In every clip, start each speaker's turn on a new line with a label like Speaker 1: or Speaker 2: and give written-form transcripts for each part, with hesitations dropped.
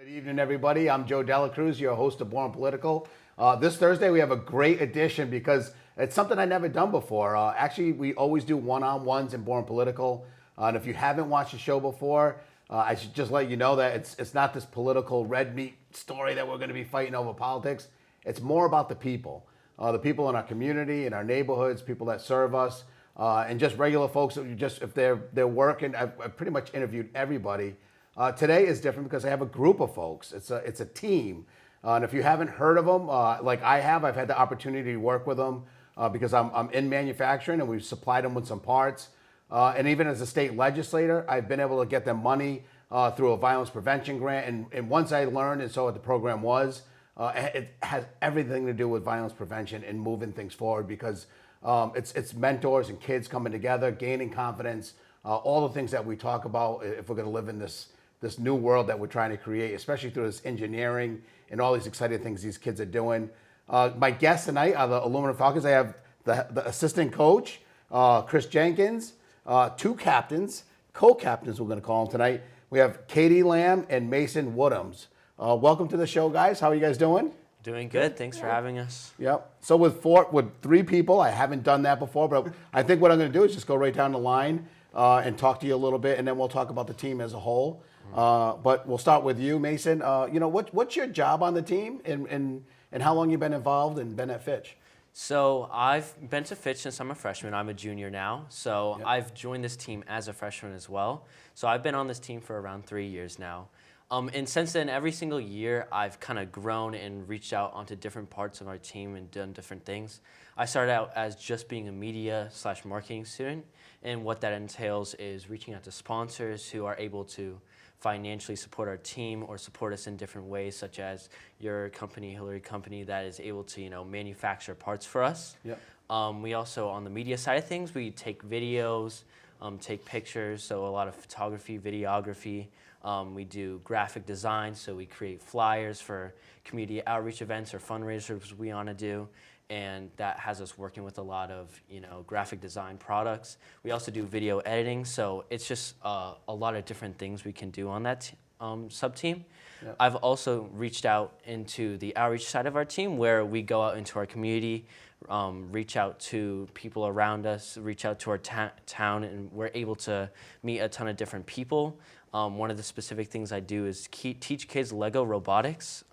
Speaker 1: Good evening, everybody. I'm Joe Dela Cruz, your host of Born Political. This Thursday, we have a great edition because it's something I've never done before. Actually, we always do one-on-ones in Born Political. And if you haven't watched the show before, I should just let you know that it's not this political red meat story that we're going to be fighting over politics. It's more about the people in our community, in our neighborhoods, people that serve us, and just regular folks that if they're working. I've pretty much interviewed everybody. Today is different because I have a group of folks. It's a team. And if you haven't heard of them, like I have, I've had the opportunity to work with them because I'm in manufacturing and we've supplied them with some parts. And even as a state legislator, I've been able to get them money through a violence prevention grant. And once I learned and saw what the program was, it has everything to do with violence prevention and moving things forward because it's mentors and kids coming together, gaining confidence, all the things that we talk about if we're going to live in this new world that we're trying to create, especially through this engineering and all these exciting things these kids are doing. My guests tonight are the Aluminum Falcons. I have the assistant coach, Chris Jenkins, two captains, co-captains we're going to call them tonight. We have Katie Lamb and Mason Woodhams. Welcome to the show, guys. How are you guys doing?
Speaker 2: Doing good. Thanks for having us.
Speaker 1: Yep. So with three people, I haven't done that before, but I think what I'm going to do is just go right down the line and talk to you a little bit, and then we'll talk about the team as a whole. But we'll start with you, Mason. What's your job on the team, and how long you been involved and been at Fitch?
Speaker 2: So I've been to Fitch since I'm a freshman. I'm a junior now. So
Speaker 1: Yep.
Speaker 2: I've joined this team as a freshman as well. So I've been on this team for around 3 years now. And since then, every single year, I've kind of grown and reached out onto different parts of our team and done different things. I started out as just being a media/marketing student, and what that entails is reaching out to sponsors who are able to financially support our team or support us in different ways, such as your company, Hillary Company, that is able to manufacture parts for us.
Speaker 1: Yep.
Speaker 2: We also, on the media side of things, we take videos, take pictures, so a lot of photography, videography. We do graphic design, so we create flyers for community outreach events or fundraisers we want to do, and that has us working with a lot of graphic design products. We also do video editing, so it's just a lot of different things we can do on that sub-team. Yep. I've also reached out into the outreach side of our team where we go out into our community, reach out to people around us, reach out to our town, and we're able to meet a ton of different people. One of the specific things I do is teach kids Lego robotics,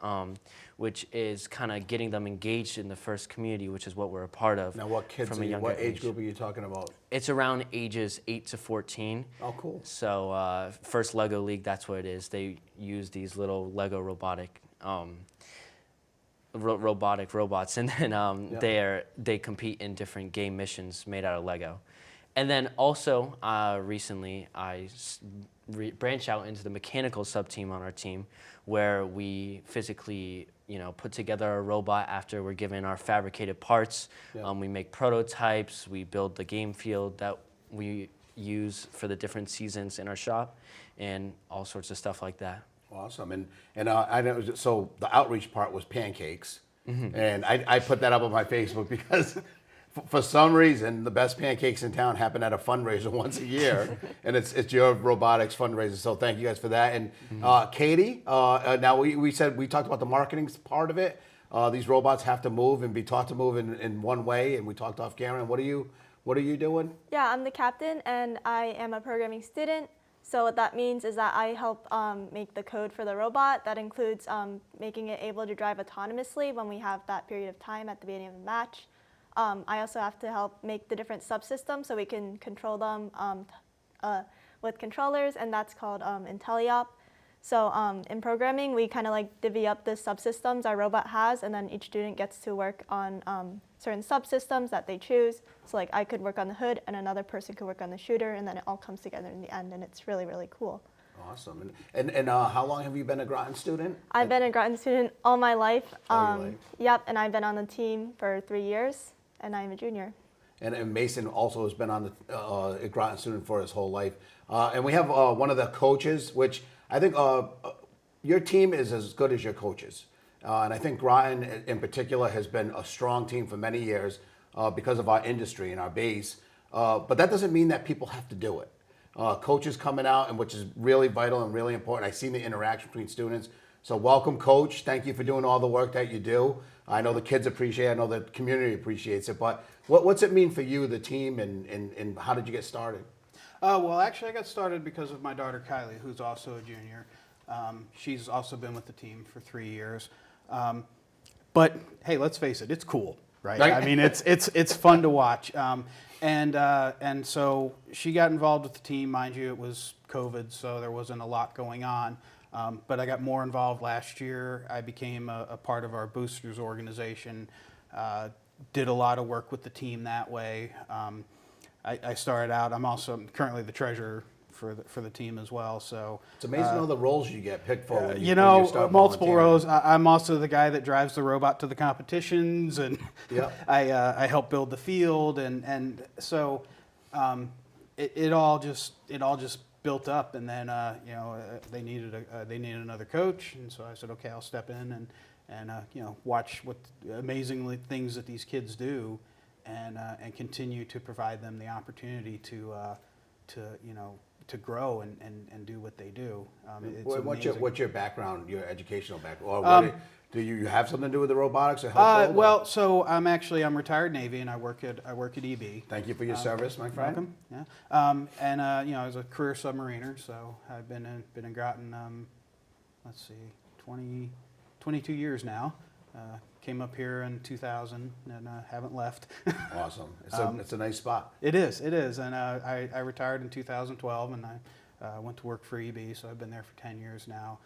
Speaker 2: which is kind of getting them engaged in the first community, which is what we're a part of.
Speaker 1: Now, what age group are you talking about?
Speaker 2: It's around ages 8 to 14.
Speaker 1: Oh, cool.
Speaker 2: So first Lego League, that's what it is. They use these little Lego robotic robots, and then they compete in different game missions made out of Lego. And then also recently I branch out into the mechanical sub-team on our team where we physically put together a robot after we're given our fabricated parts.
Speaker 1: Yeah.
Speaker 2: We make prototypes, we build the game field that we use for the different seasons in our shop, and all sorts of stuff like that.
Speaker 1: Awesome. And I know, so the outreach part was pancakes. Mm-hmm. And I put that up on my Facebook because for some reason, the best pancakes in town happen at a fundraiser once a year, and it's your robotics fundraiser. So thank you guys for that. And Katie, now we talked about the marketing part of it. These robots have to move and be taught to move in one way, and we talked off camera. And what are you doing?
Speaker 3: Yeah, I'm the captain, and I am a programming student. So what that means is that I help make the code for the robot. That includes making it able to drive autonomously when we have that period of time at the beginning of the match. I also have to help make the different subsystems so we can control them with controllers, and that's called IntelliOp. So in programming, we kind of like divvy up the subsystems our robot has, and then each student gets to work on certain subsystems that they choose. So like I could work on the hood, and another person could work on the shooter, and then it all comes together in the end, and it's really, really cool.
Speaker 1: Awesome. And how long have you been a Groton student?
Speaker 3: I've been a Groton student all my life.
Speaker 1: All your life?
Speaker 3: Yep, and I've been on the team for 3 years, and I'm a junior.
Speaker 1: And Mason also has been on a Groton student for his whole life. And we have one of the coaches, which I think your team is as good as your coaches. And I think Groton in particular has been a strong team for many years because of our industry and our base. But that doesn't mean that people have to do it. Coaches coming out, and which is really vital and really important. I've seen the interaction between students. So welcome, Coach. Thank you for doing all the work that you do. I know the kids appreciate it. I know the community appreciates it. But what's it mean for you, the team, and how did you get started?
Speaker 4: Well, actually, I got started because of my daughter, Kylie, who's also a junior. She's also been with the team for 3 years. But hey, let's face it, it's cool, right? I mean, it's fun to watch. And so she got involved with the team. Mind you, it was COVID, so there wasn't a lot going on. But I got more involved last year. I became a part of our boosters organization. Did a lot of work with the team that way. I started out. I'm also currently the treasurer for the team as well. So
Speaker 1: It's amazing all the roles you get picked for. When
Speaker 4: you
Speaker 1: when you start
Speaker 4: multiple
Speaker 1: volunteering.
Speaker 4: roles. I'm also the guy that drives the robot to the competitions, and
Speaker 1: Yeah.
Speaker 4: I help build the field, and so it all just built up, and then they needed another coach, and so I said, okay, I'll step in and watch what amazing things that these kids do, and continue to provide them the opportunity to grow and do what they do.
Speaker 1: What's your background, your educational background? Or do you have something to do with the robotics or help?
Speaker 4: Well, so I'm retired Navy, and I work at EB.
Speaker 1: Thank you for your service, my friend.
Speaker 4: Welcome. Yeah. I was a career submariner, so I've been in Groton. Let's see, 22 years now. Came up here in 2000 and haven't left.
Speaker 1: Awesome. It's a nice spot.
Speaker 4: It is. And I retired in 2012, and I went to work for EB, so I've been there for 10 years now.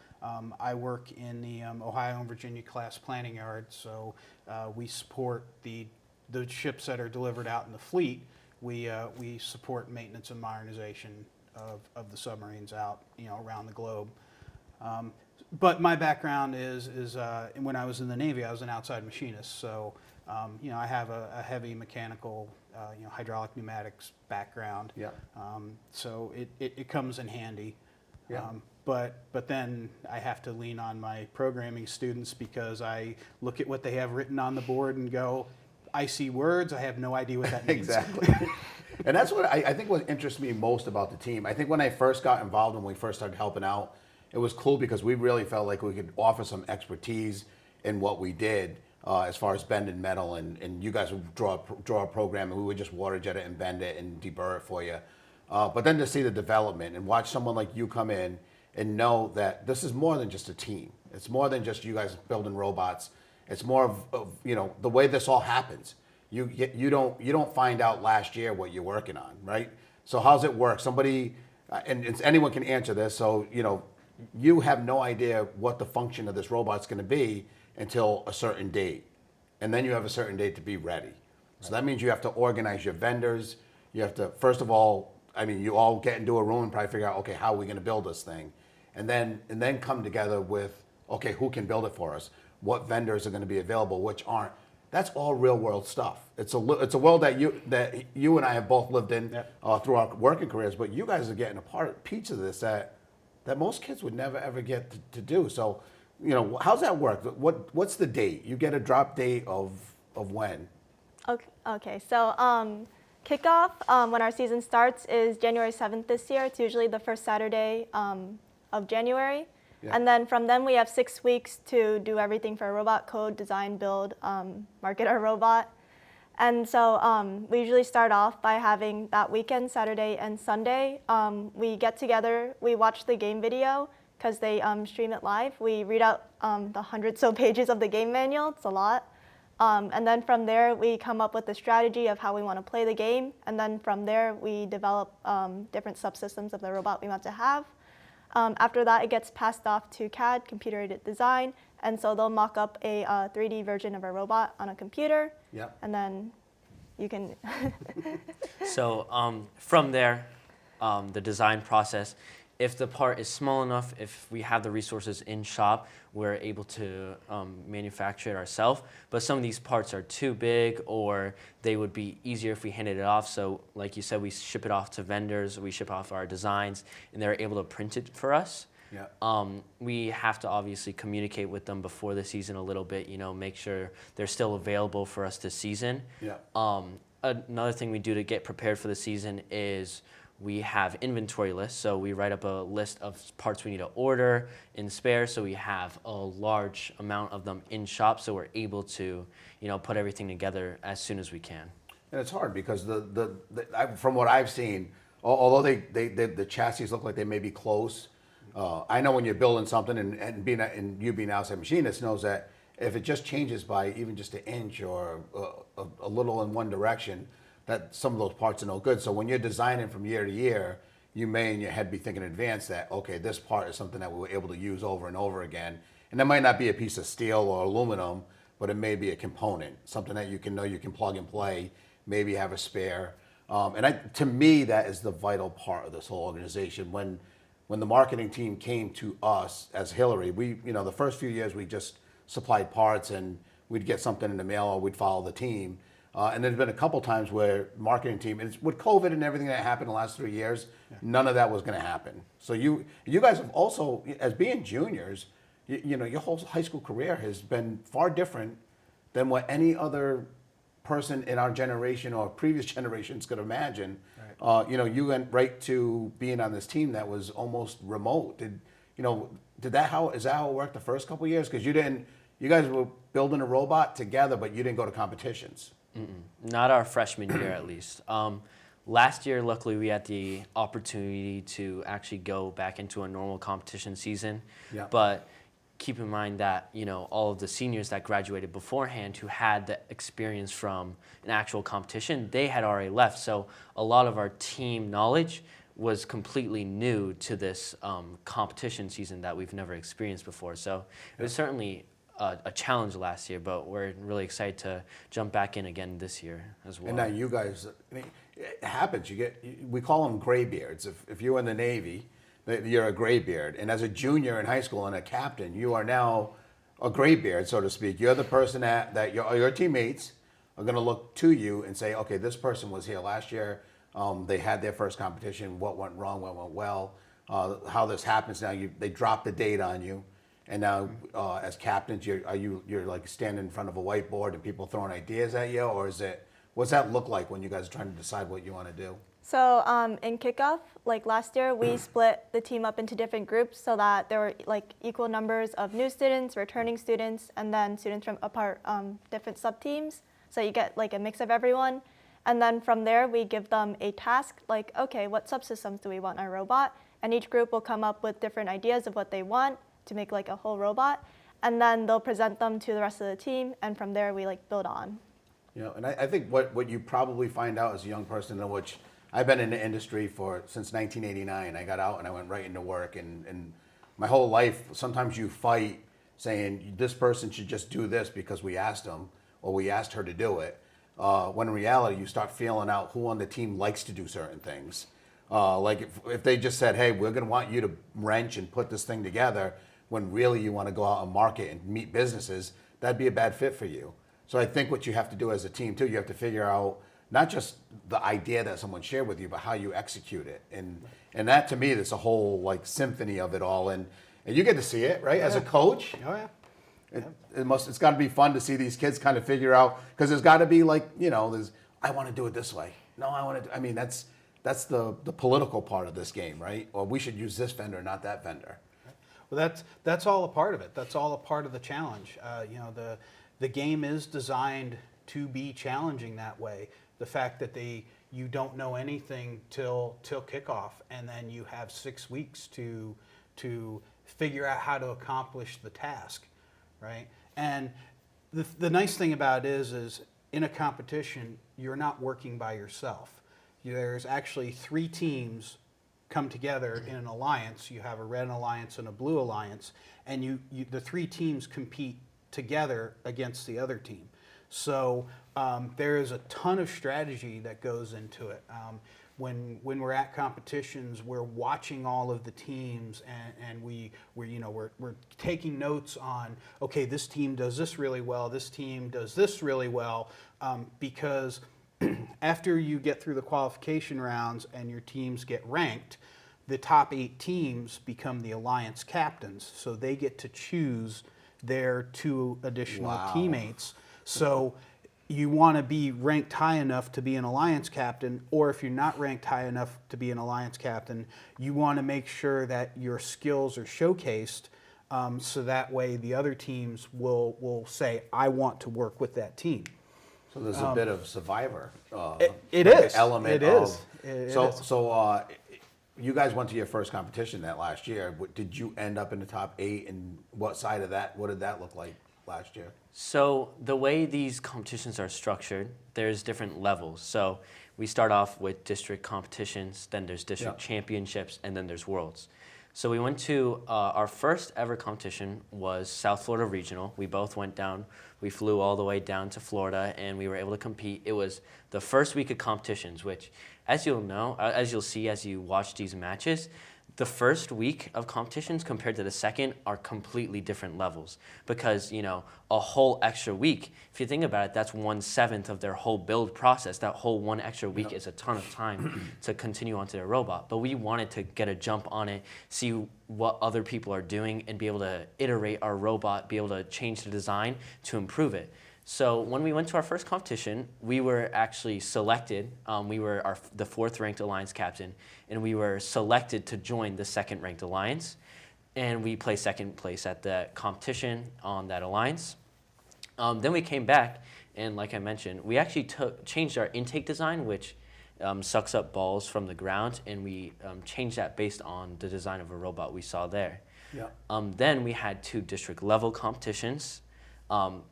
Speaker 4: I work in the Ohio and Virginia class planning yard, so we support the ships that are delivered out in the fleet. We support maintenance and modernization of the submarines out around the globe. But my background is when I was in the Navy, I was an outside machinist. So, I have a heavy mechanical, hydraulic pneumatics background.
Speaker 1: Yeah.
Speaker 4: So it comes in handy.
Speaker 1: Yeah.
Speaker 4: But then I have to lean on my programming students, because I look at what they have written on the board and go, I see words, I have no idea what that means.
Speaker 1: Exactly. And that's what I think what interests me most about the team. I think when I first got involved, when we first started helping out, it was cool because we really felt like we could offer some expertise in what we did as far as bending metal, and you guys would draw a program, and we would just water jet it and bend it and deburr it for you. But then to see the development and watch someone like you come in and know that this is more than just a team. It's more than just you guys building robots. It's more of the way this all happens. You don't find out last year what you're working on, right? So how's it work? Somebody and anyone can answer this. So you have no idea what the function of this robot's going to be until a certain date, and then you have a certain date to be ready. So that means you have to organize your vendors. You have to, first of all, you all get into a room and probably figure out, okay, how are we going to build this thing, and then come together with, okay, who can build it for us? What vendors are going to be available? Which aren't? That's all real world stuff. It's a world that you and I have both lived in through our working careers, but you guys are getting a piece of this that most kids would never ever get to do. So, how's that work? What's the date? You get a drop date of when?
Speaker 3: Okay. So kickoff when our season starts is January 7th this year. It's usually the first Saturday of January. Yeah. And then from then we have 6 weeks to do everything for robot code, design, build, market our robot. And so we usually start off by having that weekend, Saturday and Sunday. We get together, we watch the game video because they stream it live. We read out the 100 so pages of the game manual, it's a lot. And then from there, we come up with a strategy of how we want to play the game. And then from there, we develop different subsystems of the robot we want to have. After that, it gets passed off to CAD, computer-aided design. And so they'll mock up a 3D version of a robot on a computer.
Speaker 1: Yep.
Speaker 3: And then you can...
Speaker 2: So from there, the design process, if the part is small enough, if we have the resources in shop, we're able to manufacture it ourselves. But some of these parts are too big, or they would be easier if we handed it off. So like you said, we ship it off to vendors, we ship off our designs, and they're able to print it for us. Yeah. We have to obviously communicate with them before the season a little bit, make sure they're still available for us this season. Yeah. Another thing we do to get prepared for the season is we have inventory lists, so we write up a list of parts we need to order in spare, so we have a large amount of them in shop, so we're able to, put everything together as soon as we can.
Speaker 1: And it's hard because from what I've seen, although the chassis look like they may be close, I know when you're building something and you being an outside machinist knows that if it just changes by even just an inch or a little in one direction, that some of those parts are no good. So when you're designing from year to year, you may in your head be thinking in advance that, okay, this part is something that we were able to use over and over again. And that might not be a piece of steel or aluminum, but it may be a component, something that you can plug and play, maybe have a spare. To me, that is the vital part of this whole organization. When the marketing team came to us as Hillary, the first few years we just supplied parts and we'd get something in the mail or we'd follow the team. And there's been a couple times where marketing team, and with COVID and everything that happened in the last 3 years, none of that was going to happen. So you guys have also, as being juniors, your whole high school career has been far different than what any other person in our generation or previous generations could imagine. Right. You went right to being on this team that was almost remote. Is that how it worked the first couple of years? Because you guys were building a robot together, but you didn't go to competitions.
Speaker 2: Not our freshman year, at least. Last year, luckily, we had the opportunity to actually go back into a normal competition season. Yeah. But keep in mind that all of the seniors that graduated beforehand who had the experience from an actual competition, they had already left. So a lot of our team knowledge was completely new to this competition season that we've never experienced before. So it was certainly a challenge last year, but we're really excited to jump back in again this year as well.
Speaker 1: And now you guys, it happens. We call them graybeards. If you're in the Navy, you're a graybeard. And as a junior in high school and a captain, you are now a graybeard, so to speak. You're the person that your teammates are going to look to you and say, okay, this person was here last year. They had their first competition. What went wrong? What went well? How this happens now? They drop the date on you. And now, as captains, you're like standing in front of a whiteboard and people throwing ideas at you, or what's that look like when you guys are trying to decide what you want to do?
Speaker 3: So in kickoff, like last year, we split the team up into different groups so that there were like equal numbers of new students, returning students, and then students from different sub-teams. So you get like a mix of everyone. And then from there, we give them a task like, okay, what subsystems do we want in our robot? And each group will come up with different ideas of what they want to make like a whole robot, and then they'll present them to the rest of the team, and from there we like build on.
Speaker 1: And I think what you probably find out as a young person, in which I've been in the industry since 1989. I got out and I went right into work, and my whole life, sometimes you fight saying this person should just do this because we asked them or we asked her to do it. When in reality, you start feeling out who on the team likes to do certain things. Like if they just said, hey, we're going to want you to wrench and put this thing together, when really you want to go out and market and meet businesses, that'd be a bad fit for you. So I think what you have to do as a team too, you have to figure out not just the idea that someone shared with you, but how you execute it. And that to me, that's a whole like symphony of it all. And you get to see it, right? Yeah. As a coach.
Speaker 4: Oh yeah.
Speaker 1: It's got to be fun to see these kids kind of figure out, because there's got to be like, I want to do it this way. No, that's the political part of this game, right? Or we should use this vendor, not that vendor.
Speaker 4: Well, that's all a part of it. That's all a part of the challenge. The game is designed to be challenging that way. The fact that you don't know anything till kickoff, and then you have 6 weeks to figure out how to accomplish the task, right? And the nice thing about it is in a competition, you're not working by yourself. There's actually 3 teams come together in an alliance. You have a red alliance and a blue alliance, and the 3 teams compete together against the other team. So there is a ton of strategy that goes into it. When we're at competitions, we're watching all of the teams, and we're taking notes on, okay, this team does this really well, this team does this really well, because after you get through the qualification rounds and your teams get ranked, the top 8 teams become the alliance captains, so they get to choose their 2 additional teammates. So you want to be ranked high enough to be an alliance captain, or if you're not ranked high enough to be an alliance captain, you want to make sure that your skills are showcased, so that way the other teams will say, I want to work with that team.
Speaker 1: So there's a bit of survivor.
Speaker 4: It
Speaker 1: like
Speaker 4: is.
Speaker 1: Element
Speaker 4: It is.
Speaker 1: of.
Speaker 4: It
Speaker 1: so
Speaker 4: is.
Speaker 1: so you guys went to your first competition that last year. Did you end up in the top 8? And what side of that? What did that look like last year?
Speaker 2: So the way these competitions are structured, there's different levels. So we start off with district competitions, then there's district championships, and then there's worlds. So we went to our first ever competition was South Florida Regional. We both went down. We flew all the way down to Florida, and we were able to compete. It was the first week of competitions, which, as you'll see as you watch these matches, the first week of competitions compared to the second are completely different levels, because a whole extra week, if you think about it, that's 1/7 of their whole build process. That whole one extra week is a ton of time to continue onto their robot. But we wanted to get a jump on it, see what other people are doing, and be able to iterate our robot, be able to change the design to improve it. So when we went to our first competition, we were actually selected. We were the 4th ranked alliance captain, and we were selected to join the 2nd ranked alliance. And we placed 2nd place at the competition on that alliance. Then we came back, and like I mentioned, we actually changed our intake design, which sucks up balls from the ground, and we changed that based on the design of a robot we saw there.
Speaker 1: Yeah.
Speaker 2: Then we had 2 district level competitions,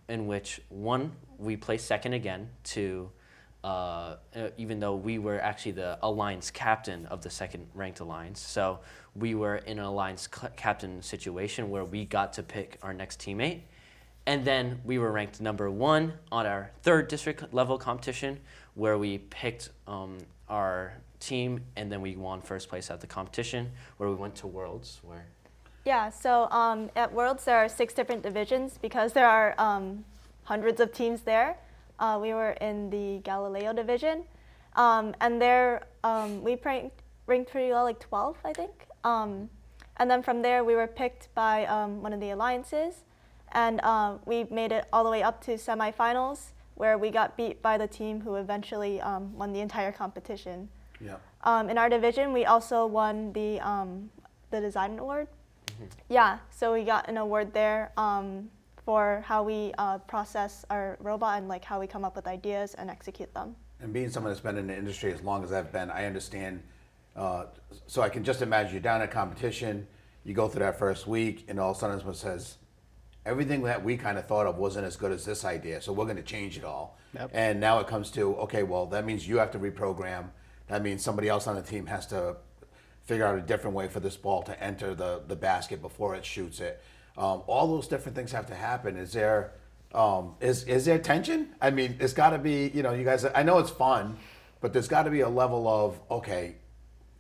Speaker 2: in which one we placed 2nd again to, even though we were actually the alliance captain of the 2nd ranked alliance. So we were in an alliance captain situation where we got to pick our next teammate. And then we were ranked number 1 on our 3rd district level competition, where we picked our team, and then we won 1st place at the competition, where we went to Worlds, where...
Speaker 3: Yeah, so at Worlds there are 6 different divisions because there are hundreds of teams there. We were in the Galileo division, and there we ranked pretty well, like 12, I think. And then from there we were picked by one of the alliances, and we made it all the way up to semifinals, where we got beat by the team who eventually won the entire competition.
Speaker 1: Yeah.
Speaker 3: In our division, we also won the design award. Yeah, so we got an award there for how we process our robot and like how we come up with ideas and execute them.
Speaker 1: And being someone that's been in the industry as long as I've been, I understand. So I can just imagine you're down at competition, you go through that first week, and all of a sudden someone says, everything that we kind of thought of wasn't as good as this idea, so we're going to change it all.
Speaker 4: Yep.
Speaker 1: And now it comes to, okay, well, that means you have to reprogram. That means somebody else on the team has to figure out a different way for this ball to enter the basket before it shoots it. All those different things have to happen. Is there tension? I mean, it's got to be, you guys, I know it's fun, but there's got to be a level of, okay,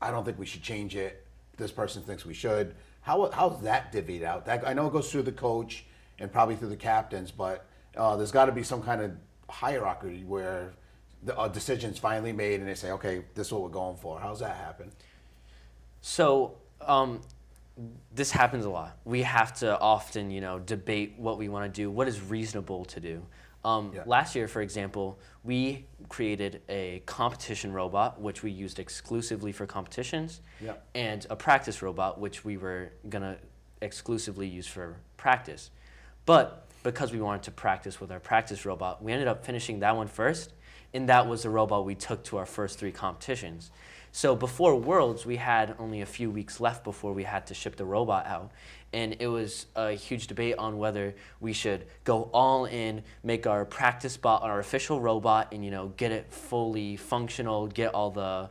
Speaker 1: I don't think we should change it. This person thinks we should. How's that divvied out? I know it goes through the coach and probably through the captains, but there's got to be some kind of hierarchy where a decision's finally made and they say, okay, this is what we're going for. How's that happen?
Speaker 2: So this happens a lot. We have to often, debate what we want to do, what is reasonable to do. Last year, for example, we created a competition robot, which we used exclusively for competitions, and a practice robot, which we were going to exclusively use for practice. But because we wanted to practice with our practice robot, we ended up finishing that one first, and that was the robot we took to our first 3 competitions. So before Worlds, we had only a few weeks left before we had to ship the robot out. And it was a huge debate on whether we should go all in, make our practice bot our official robot, and get it fully functional, get all the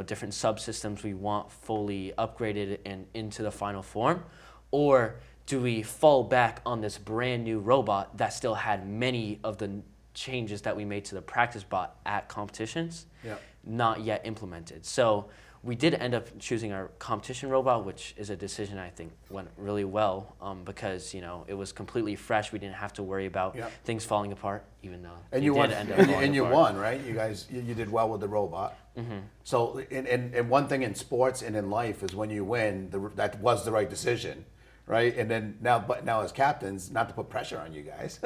Speaker 2: different subsystems we want fully upgraded and into the final form, or do we fall back on this brand new robot that still had many of the changes that we made to the practice bot at competitions not yet implemented. So we did end up choosing our competition robot, which is a decision I think went really well because it was completely fresh. We didn't have to worry about things falling apart, even though
Speaker 1: and you won. And you won, right? You guys, you did well with the robot. Mm-hmm. So, and one thing in sports and in life is when you win, that was the right decision, right? And then now as captains, not to put pressure on you guys,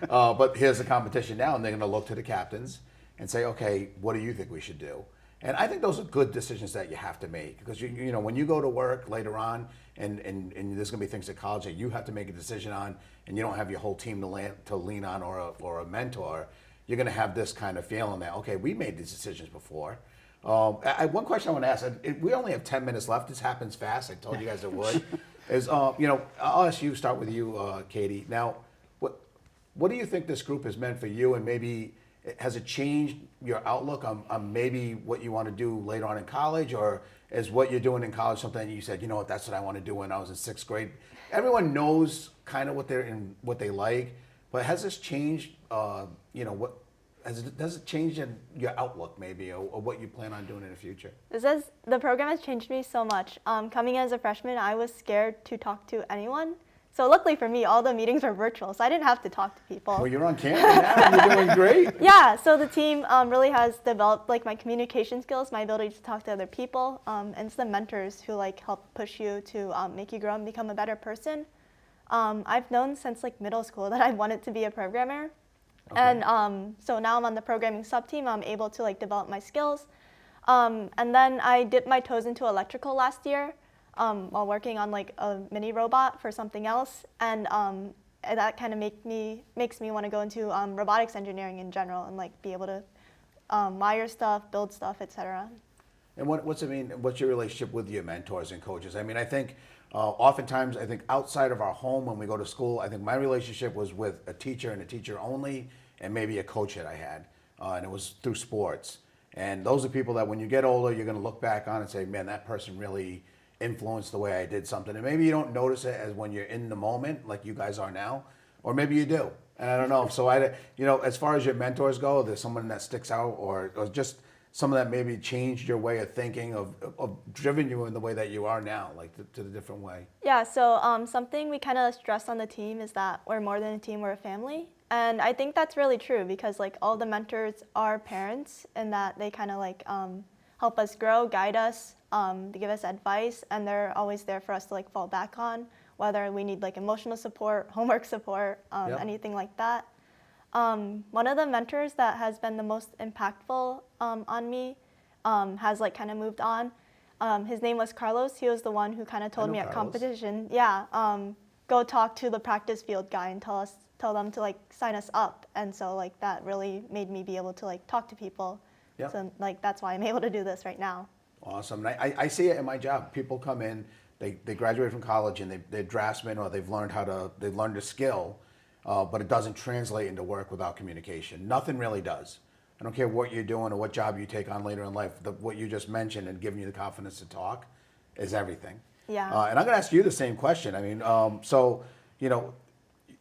Speaker 1: but here's the competition now, and they're going to look to the captains and say, okay, what do you think we should do? And I think those are good decisions that you have to make, because you know, when you go to work later on, and there's going to be things at college that you have to make a decision on, and you don't have your whole team to lean on or a mentor, you're going to have this kind of feeling that, okay, we made these decisions before. One question I want to ask, we only have 10 minutes left. This happens fast. I told you guys it would. Is you know, I'll ask you, start with you, Katie. Now, what do you think this group has meant for you, and maybe has it changed your outlook on maybe what you want to do later on in college, or is what you're doing in college something you said, you know what, that's what I want to do when I was in 6th grade? Everyone knows kind of what they like, but has this changed? You know, does it change your outlook maybe, or what you plan on doing in the future?
Speaker 3: The program has changed me so much. Coming in as a freshman, I was scared to talk to anyone. So luckily for me, all the meetings were virtual, so I didn't have to talk to people.
Speaker 1: Well, you're on camera now, and you're doing great.
Speaker 3: Yeah, so the team really has developed like my communication skills, my ability to talk to other people, and it's the mentors who like help push you to make you grow and become a better person. I've known since like middle school that I wanted to be a programmer. Okay. And so now I'm on the programming sub-team. I'm able to like develop my skills. And then I dipped my toes into electrical last year while working on like a mini robot for something else. And that kind of makes me want to go into robotics engineering in general and like be able to wire stuff, build stuff, etc.
Speaker 1: And what's it mean? What's your relationship with your mentors and coaches? I mean, I think oftentimes, I think outside of our home when we go to school, I think my relationship was with a teacher and a teacher only, and maybe a coach that I had, and it was through sports. And those are people that when you get older, you're going to look back on and say, man, that person really influenced the way I did something. And maybe you don't notice it as when you're in the moment, like you guys are now, or maybe you do. And I don't know. So you know, as far as your mentors go, there's someone that sticks out, or just someone that maybe changed your way of thinking, of driven you in the way that you are now, like to the different way?
Speaker 3: Yeah, so something we kind of stress on the team is that we're more than a team, we're a family. And I think that's really true, because like all the mentors are parents, and that they kind of like help us grow, guide us, to give us advice, and they're always there for us to like fall back on, whether we need like emotional support, homework support, anything like that. One of the mentors that has been the most impactful on me has like kind of moved on. His name was Carlos. He was the one who kind of told me at competition, go talk to the practice field guy and tell them to like sign us up. And so like that really made me be able to like talk to people. Yep. So like that's why I'm able to do this right now.
Speaker 1: Awesome. And I see it in my job. People come in, they graduate from college, and they're draftsmen, or they've learned a skill. But it doesn't translate into work without communication. Nothing really does. I don't care what you're doing or what job you take on later in life. What you just mentioned and giving you the confidence to talk is everything.
Speaker 3: Yeah.
Speaker 1: And I'm going to ask you the same question. I mean, so, you know,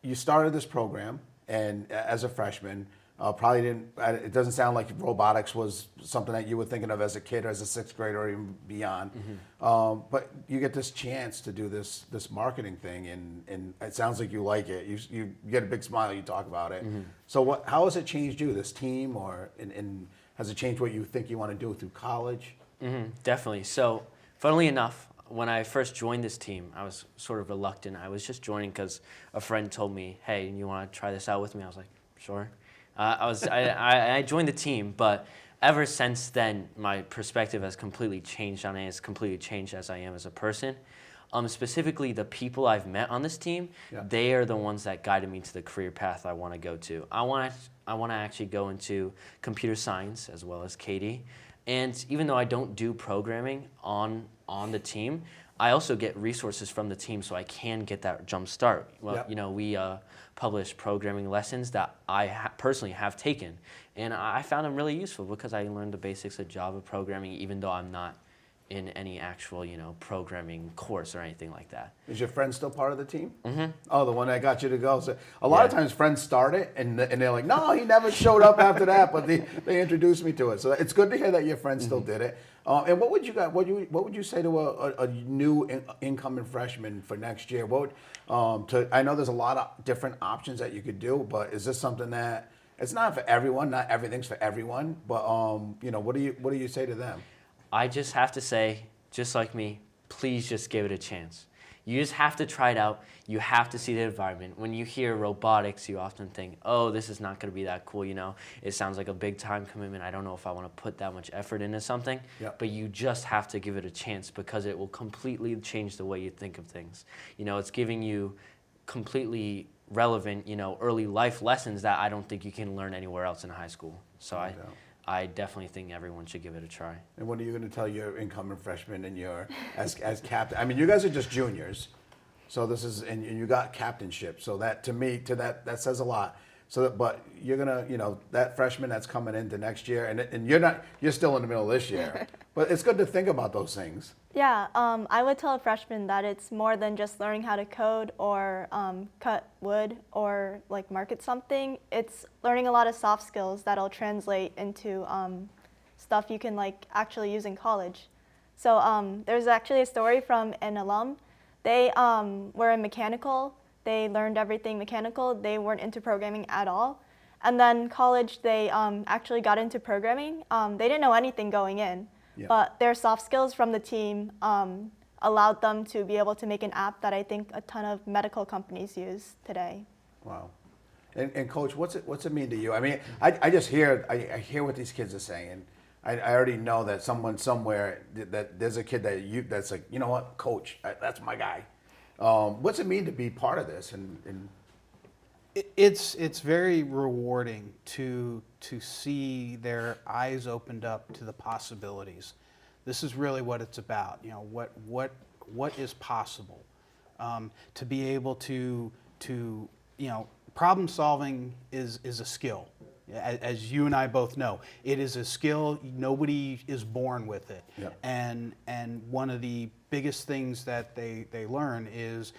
Speaker 1: you started this program, and as a freshman, probably didn't. It doesn't sound like robotics was something that you were thinking of as a kid or as a 6th grader or even beyond. Mm-hmm. But you get this chance to do this marketing thing, and it sounds like you like it. You get a big smile. You talk about it. Mm-hmm. So how has it changed you, this team, or and has it changed what you think you want to do through college?
Speaker 2: Mm-hmm, definitely. So, funnily enough, when I first joined this team, I was sort of reluctant. I was just joining because a friend told me, "Hey, you want to try this out with me?" I was like, "Sure." I joined the team, but ever since then, my perspective has completely changed on it. It's completely changed as I am as a person. Specifically, the people I've met on this team, they are the ones that guided me to the career path I want to go to. I want to actually go into computer science, as well as Katie. And even though I don't do programming on the team, I also get resources from the team, so I can get that jump start. Well, you know, we publish programming lessons that I personally have taken, and I found them really useful because I learned the basics of Java programming, even though I'm not in any actual, you know, programming course or anything like that.
Speaker 1: Is your friend still part of the team?
Speaker 2: Mm-hmm.
Speaker 1: Oh, the one that got you to go. So a lot of times friends start it, and they're like, no, he never showed up after that, but they introduced me to it. So it's good to hear that your friend still did it. And what would you say to a new incoming freshman for next year? I know there's a lot of different options that you could do, but is this something that it's not for everyone? Not everything's for everyone, but you know, what do you say to them?
Speaker 2: I just have to say, just like me, please just give it a chance. You just have to try it out. You have to see the environment. When you hear robotics, you often think, oh, this is not going to be that cool, you know. It sounds like a big time commitment. I don't know if I want to put that much effort into something.
Speaker 1: Yep.
Speaker 2: But you just have to give it a chance because it will completely change the way you think of things. You know, it's giving you completely relevant, you know, early life lessons that I don't think you can learn anywhere else in high school. So I definitely think everyone should give it a try.
Speaker 1: And what are you going to tell your incoming freshmen and your as captain? I mean, you guys are just juniors, so this is and you got captainship. So that to me, that says a lot. So that, but you're gonna, you know, that freshman that's coming into next year, and you're still in the middle of this year. But it's good to think about those things.
Speaker 3: Yeah, I would tell a freshman that it's more than just learning how to code or cut wood or like market something. It's learning a lot of soft skills that'll translate into stuff you can like actually use in college. So there's actually a story from an alum. They were in mechanical. They learned everything mechanical. They weren't into programming at all. And then college, they actually got into programming. They didn't know anything going in.
Speaker 1: Yeah.
Speaker 3: But their soft skills from the team allowed them to be able to make an app that I think a ton of medical companies use today.
Speaker 1: Wow. And Coach, what's it mean to you? I mean, I just hear what these kids are saying. I already know that someone somewhere that there's a kid that's like, you know what, Coach, that's my guy. What's it mean to be part of this? And
Speaker 4: It's very rewarding to see their eyes opened up to the possibilities. This is really what it's about. You know, what is possible. To be able to you know, problem solving is a skill. As you and I both know, it is a skill. Nobody is born with it.
Speaker 1: Yep.
Speaker 4: And one of the biggest things that they learn is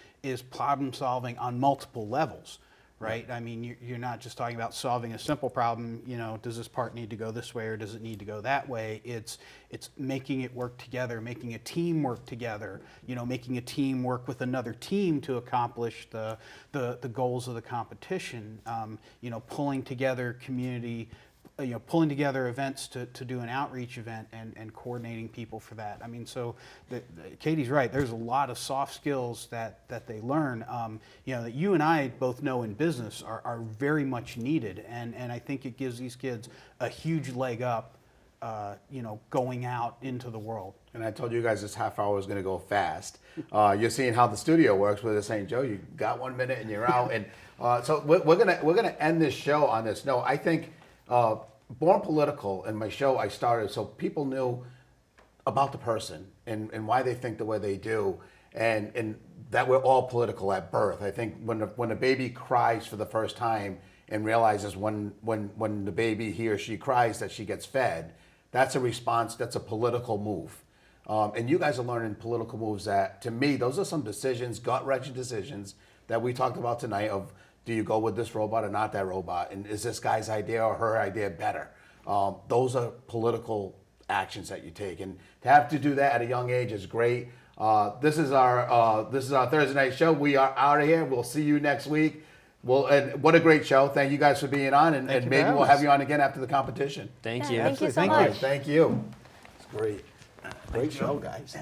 Speaker 4: problem solving on multiple levels. Right? I mean, you're not just talking about solving a simple problem, you know, does this part need to go this way or does it need to go that way? It's making it work together, making a team work together, you know, making a team work with another team to accomplish the goals of the competition, you know, pulling together community, you know, pulling together events to do an outreach event and coordinating people for that. I mean, so Katie's right. There's a lot of soft skills that they learn, you know, that you and I both know in business are very much needed. And I think it gives these kids a huge leg up, you know, going out into the world.
Speaker 1: And I told you guys this half hour was going to go fast. You're seeing how the studio works where they're saying, Joe, you got 1 minute and you're out. And so we're gonna end this show on this note. I think Born Political and my show I started so people knew about the person and why they think the way they do, and that we're all political at birth. I think when a baby cries for the first time and realizes when the baby, he or she cries, that she gets fed, that's a response, that's a political move. And you guys are learning political moves that, to me, those are some decisions, gut-wrenching decisions that we talked about tonight of, do you go with this robot or not that robot? And is this guy's idea or her idea better? Those are political actions that you take. And to have to do that at a young age is great. This is our Thursday night show. We are out of here. We'll see you next week. And what a great show. Thank you guys for being on. And maybe we'll have you on again after the competition.
Speaker 2: Thank you.
Speaker 3: Thank you so
Speaker 1: All right,
Speaker 3: much.
Speaker 1: thank you. It's great. Great show, guys.